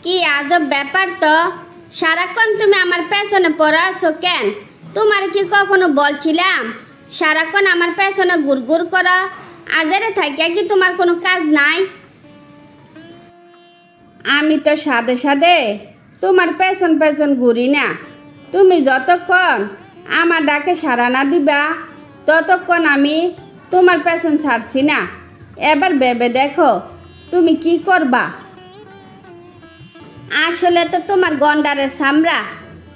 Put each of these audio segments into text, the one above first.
কি আজব ব্যাপার তো, সারাক্ষণ তুমি আমার পেছনে পড়ে আছো কেন? তোমার কি কখনো বলছিলাম সারাক্ষণ আমার পেছনে ঘুরঘুর করো? আজারে থাকিয়া কি তোমার কোনো কাজ নাই? আমি তো সাদে সাদে তোমার পেছন পেছন ঘুরি না। তুমি যতক্ষণ আমার ডাকে সাড়া না দিবা ততক্ষণ আমি তোমার পেছন ছাড়ছি না। এবার ভেবে দেখো তুমি কি করবা। আসলে তো তোমার গন্ডারের সামরা,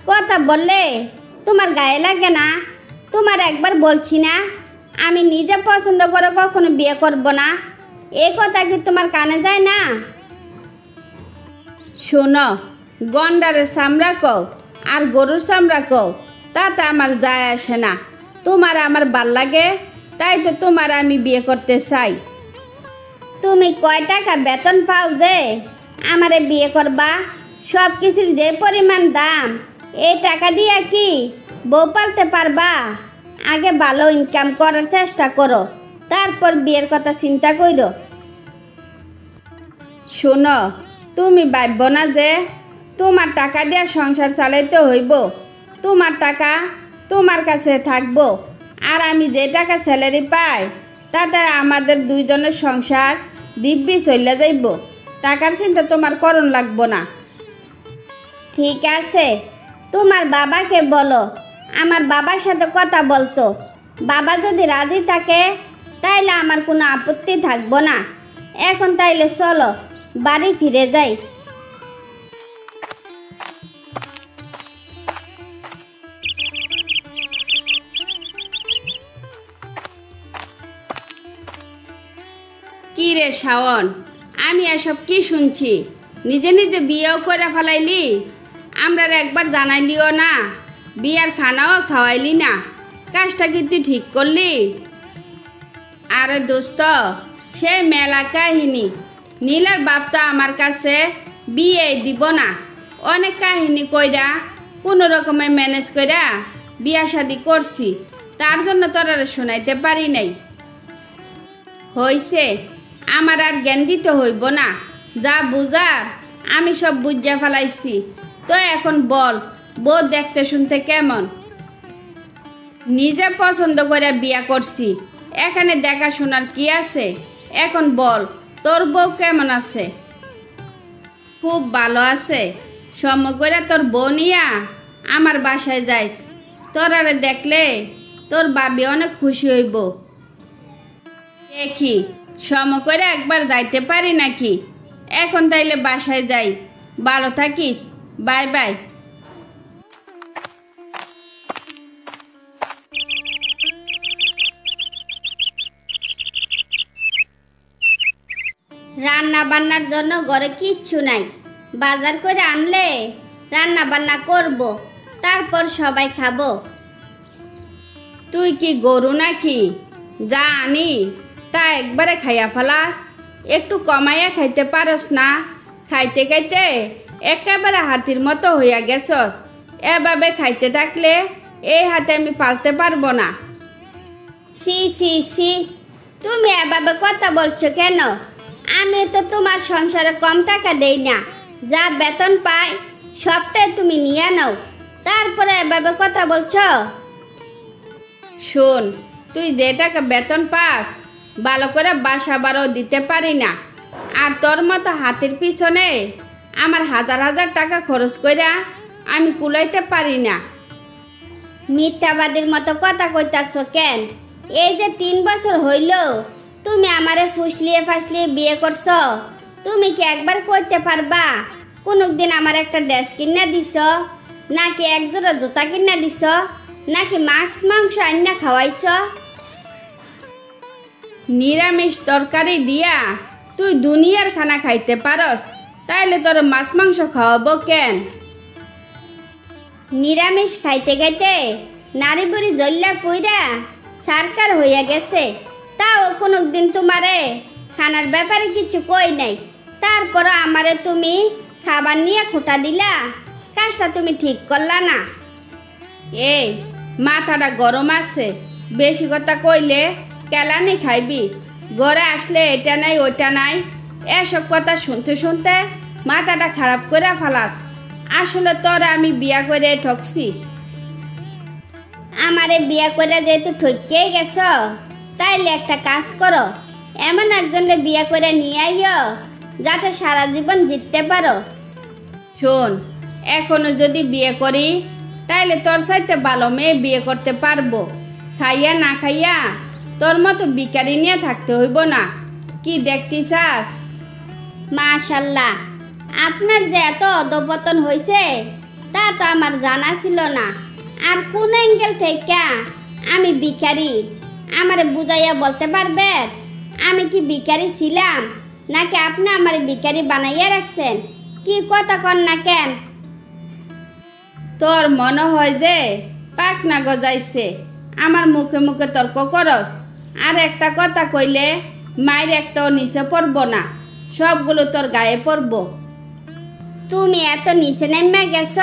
কথা বললে তোমার গায়ে লাগে না? তোমার একবার বলছি না আমি নিজে পছন্দ করে কখনো বিয়ে করব না? এই কথা কি তোমার কানে যায় না? শোনো, গন্ডারের চামড়া কও আর গরুর চামড়া কও, তাতে আমার যায় আসে না। তোমার আমার ভাল লাগে, তাই তো তোমার আমি বিয়ে করতে চাই। তুমি কয় টাকা বেতন পাও যে আমারে বিয়ে করবা? সব কিছুর যে পরিমাণ দাম, এই টাকা দিয়ে কি বউ পালতে পারবা? আগে ভালো ইনকাম করার চেষ্টা করো, তারপর বিয়ের কথা চিন্তা করো। শোনো, তুমি ভাবব না যে তোমার টাকা দিয়ে সংসার চালাইতে হইব। তোমার টাকা তোমার কাছে থাকবো, আর আমি যে টাকা স্যালারি পাই তাতে আমাদের দুইজনের সংসার দিব্যি চলে যাইব। টাকার চিন্তা তোমার করণ লাগবো না। ঠিক আছে, তোমার বাবাকে বলো আমার বাবার সাথে কথা বলতো। বাবা যদি রাজি থাকে তাইলে আমার কোনো আপত্তি থাকবো না। এখন তাইলে চলো বাড়ি ফিরে যাই। কি রে শাওন, আমি এসব কি শুনছি? নিজে নিজে বিয়েও করে ফেলাইলি, আমরা একবার জানাইলিও না, বিয়ার খানাও খাওয়াইলি না। কাজটা কি তুই ঠিক করলি? আরে দোস্ত, সে মেলা কাহিনী। নীলার বাপটা আমার কাছে বিয়ে দিব না, অনেক কাহিনী কইরা কোনো রকমে ম্যানেজ কইরা বিয়া শাদি করছি। তার জন্য তোরা শোনাইতে পারি নাই। হইছে, আমার আর জ্ঞান দিতে হইব না। যা বুঝার আমি সব বুঝা ফেলাইছি। তো এখন বল, বউ দেখতে শুনতে কেমন? নিজে পছন্দ করে বিয়া করছি, এখানে দেখাশোনার কি আছে? এখন বল, তোর বউ কেমন আছে? খুব ভালো আছে। সময় করে তোর বউ নিয়া আমার বাসায় যাইস। তোরারে দেখলে তোর বাবি অনেক খুশি হইব। দেখি সময় করে একবার যাইতে পারি নাকি। এখন তাইলে বাসায় যাই। ভালো থাকিস, বাই বাই। রান্না বান্নার জন্য ঘরে কিচ্ছু নাই, বাজার করে আনলে রান্না বান্না করব, তারপর সবাই খাবো। তুই কি গরু নাকি? যা আনি তা একবারে খাইয়া ফেলাস? একটু কমাইয়া খাইতে পারস না? খাইতে খাইতে একেবারে হাতির মতো হইয়া গেছস। এভাবে খাইতে থাকলে এই হাতে আমি পালতে পারবো না। সি সি সি, তুমি এভাবে কথা বলছো কেন? আমি তো তোমার সংসারে কম টাকা দেই না, যা বেতন পাই সবটাই তুমি নিয়ে নাও, তারপরে এভাবে কথা বলছো? শোন, তুই যে টাকা বেতন পাস ভালো করে বাসা বারো দিতে পারি না। আর তোর মতো হাতের পিছনে আমার হাজার হাজার টাকা খরচ কইরা আমি কুলাইতে পারি না। মিথ্যাবাদীর মতো কথা কইতাছো কেন? এই যে 3 বছর হইল তুমি আমারে ফুসলিয়ে ফাসলিয়ে বিয়ে করছো, তুমি কি একবার কইতে পারবা কোনদিন আমার একটা ড্রেস কিনা দিছ, নাকি একজোড়া জুতা কিনা দিছ, নাকি মাছ মাংস আন্না খাওয়াইছ? নিরামিষ তরকারি দিয়া তুই দুনিয়ার খানা খাইতে পারস, তাইলে তোর মাছ মাংস খাওয়াবো কেন? নিরামিষ খাইতে খাইতে নারী বুড়ি জল্লা পুইরা সরকার হইয়া গেছে, তাও কোনদিন তোমারে খানার ব্যাপারে কিছু কই নাই, তারপর আমারে তুমি খাবার নিয়ে খোটা দিলা। কাজটা তুমি ঠিক করলা না। এই মাথাটা গরম আছে, বেশি কথা কইলে কেলানি খাইবি। ঘরে আসলে এটা নাই ওইটা নাই, এসব কথা শুনতে শুনতে মাথাটা খারাপ করে ফালাস। আসলে তোরে আমি বিয়া করে ঠকছি। আমারে বিয়া করে যেহেতু ঠকে গেছ, তাইলে একটা কাজ করো, এমন একজনের বিয়া করে নিয়ে আইও যাতে সারা জীবন জিততে পারো। শোন, এখনো যদি বিয়ে করি তাইলে তোর সাথে ভালো মেয়ে বিয়ে করতে পারবো। খাইয়া না খাইয়া তোর মতো বিকারি নিয়ে থাকতে হইব না। কি দেখতে চাস? মাশাল্লাহ, আপনার যে এত অধপতন হয়েছে তা তো আমার জানা ছিল না। আর কোন অ্যাঙ্গেল থেকে আমি ভিখারি আমারে বুঝাইয়া বলতে পারবেন? আমি কি ভিখারি ছিলাম, নাকি আপনি আমার ভিখারি বানাইয়া রাখছেন? কি কথা কন না কেন? তোর মনে হয় যে পাকনা গজাইছে, আমার মুখে মুখে তর্ক করস। আর একটা কথা কইলে মায়ের একটাও নিচে পড়ব না, সবগুলো তোর গায়ে পড়ব। তুমি এত নিচে নেমে গেছ,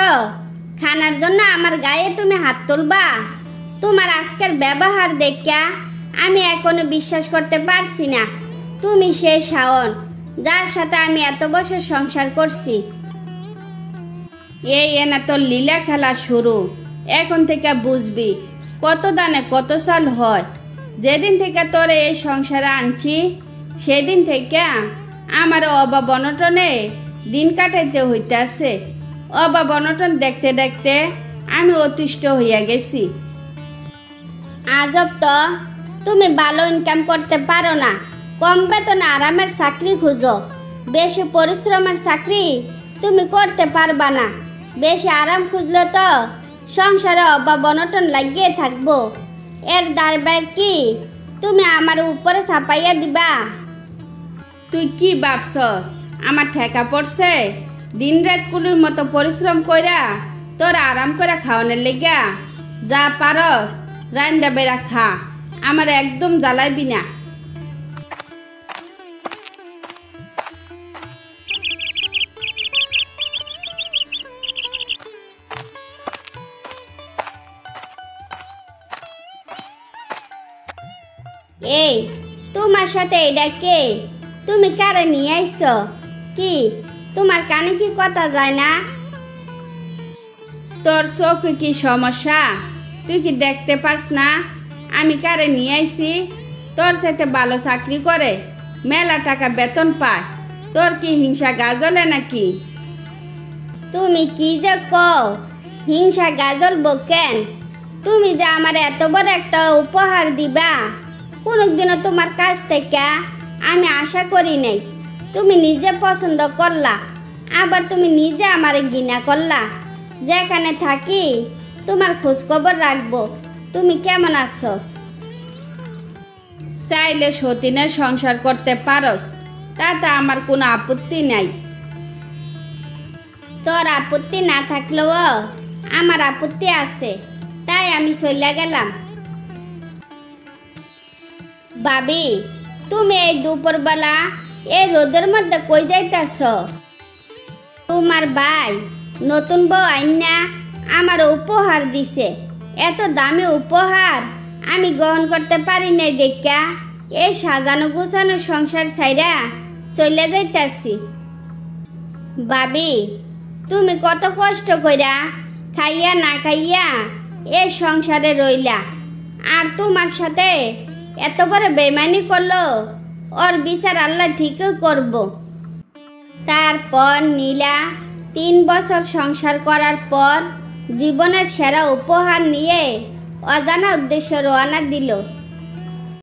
খানার জন্য আমার গায়ে তুমি হাত তুলবা? তোমার আজকের ব্যবহার দেখা আমি এখনো বিশ্বাস করতে পারছি না তুমি সেই শাওন যার সাথে আমি এত বছর সংসার করছি। এই এনা তোর লীলা খেলা শুরু। এখন থেকে বুঝবি কত দানে কত সাল হয়। যেদিন থেকে তোরে এই সংসারে আনছি সেদিন থেকে আমার অভাব অনটনে দিন কাটাইতে হইতেছে। অভাব অনটন দেখতে দেখতে আমি অতিষ্ঠ হইয়া গেছি। আজব তো, তুমি ভালো ইনকাম করতে পারো না, কম বেতনে আরামের চাকরি খুঁজো। বেশি পরিশ্রমের চাকরি তুমি করতে পারবা না। বেশি আরাম খুঁজলে তো সংসারে অভাব অনটন লাগিয়ে থাকবো। এর দায়ভার কি তুমি আমার উপরে চাপাইয়া দিবা? তুই কি ভাবছস আমার ঠেকা পড়ছে? দিন রাত কুলির মতো পরিশ্রম কইরা তোর আরাম করে খাওয়ানোর লেগা? যা পারস রান্দা বেড়া খা, আমার একদম জ্বালাইবি না। এই তোমার সাথে এটা কে? তুমি কারে নিয়ে আইছো? কি তোমার কানে কি কথা যায় না? তোর চোখে কি সমস্যা? তুই কি দেখতে পাস না আমি কারে নিয়ে আইছি? তোর সাথে ভালো চাকরি করে, মেলা টাকা বেতন পায়। তোর কি হিংসা গাজলে নাকি? তুমি কি যে কও, হিংসা গাজল কেন? তুমি যে আমার এত বড় একটা উপহার দিবা কোনোদিনও তোমার কাছ থেকে আমি আশা করি নাই। তুমি নিজে পছন্দ করলা, আবার তুমি নিজে আমারে ঘৃণা করলা। যেখানে থাকি তোমার খোঁজ খবর রাখবো তুমি কেমন আছো। চাইলে সতীনের সংসার করতে পারস, তাতে আমার কোনো আপত্তি নাই। তোর আপত্তি না থাকলেও আমার আপত্তি আছে, তাই আমি চলে গেলাম। ভাবি, তুমি এই দুপুরবেলা এই রোদের মধ্যে কই যাইতাছ? তোমার ভাই নতুন বউ আইনা আমার উপহার দিছে। এত দামি উপহার আমি গ্রহণ করতে পারি নাই দেখা এই সাজানো গুছানো সংসার ছাইরা চলে যাইতাছি। ভাবি, তুমি কত কষ্ট কইরা খাইয়া না খাইয়া এই সংসারে রইলা, আর তোমার সাথে এত বড় বেমানি করলো, ওর বিচার আল্লাহ ঠিকই করব। তারপর নীলা 3 বছর সংসার করার পর জীবনের সেরা উপহার নিয়ে অজানা উদ্দেশ্য রওনা দিল।